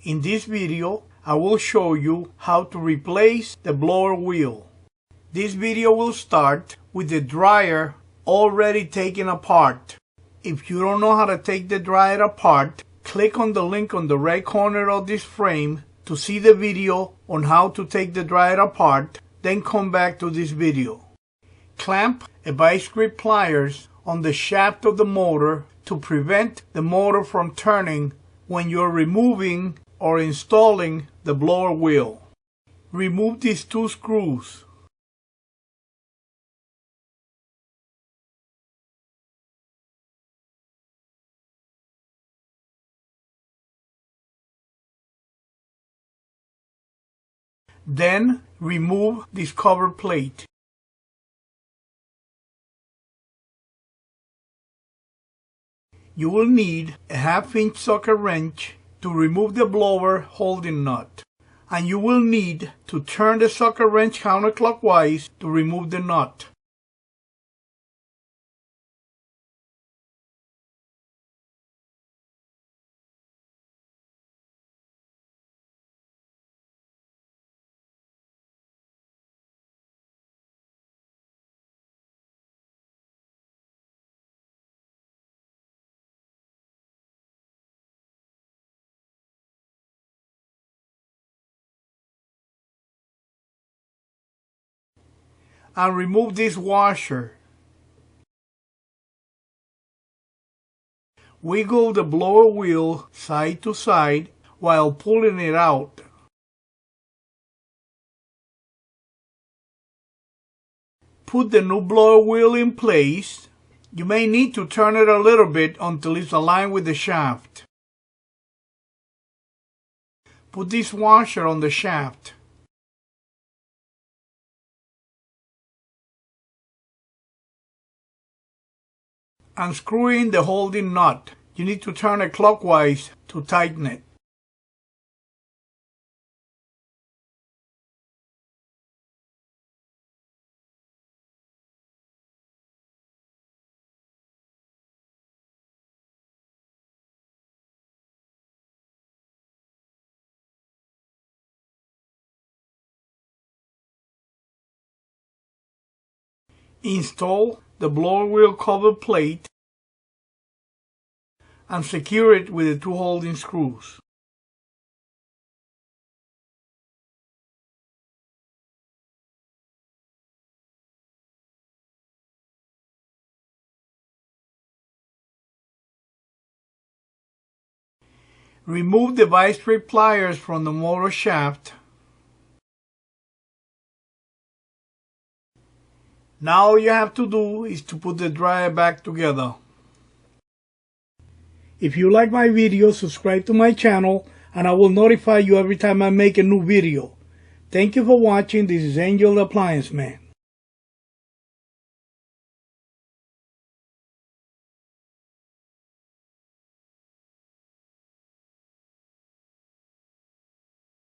In this video, I will show you how to replace the blower wheel. This video will start with the dryer already taken apart. If you don't know how to take the dryer apart, click on the link on the right corner of this frame to see the video on how to take the dryer apart, then come back to this video. Clamp a vice grip pliers on the shaft of the motor to prevent the motor from turning when you're removing or installing the blower wheel. Remove these two screws. Then remove this cover plate. You will need a 1/2-inch socket wrench to remove the blower holding nut, and you will need to turn the socket wrench counterclockwise to remove the nut. And remove this washer. Wiggle the blower wheel side to side while pulling it out. Put the new blower wheel in place. You may need to turn it a little bit until it's aligned with the shaft. Put this washer on the shaft. And screw in the holding nut. You need to turn it clockwise to tighten it. Install the blower wheel cover plate and secure it with the two holding screws. Remove the vice grip pliers from the motor shaft. Now all you have to do is to put the dryer back together. If you like my video, subscribe to my channel and I will notify you every time I make a new video. Thank you for watching. This is Angel the Appliance Man.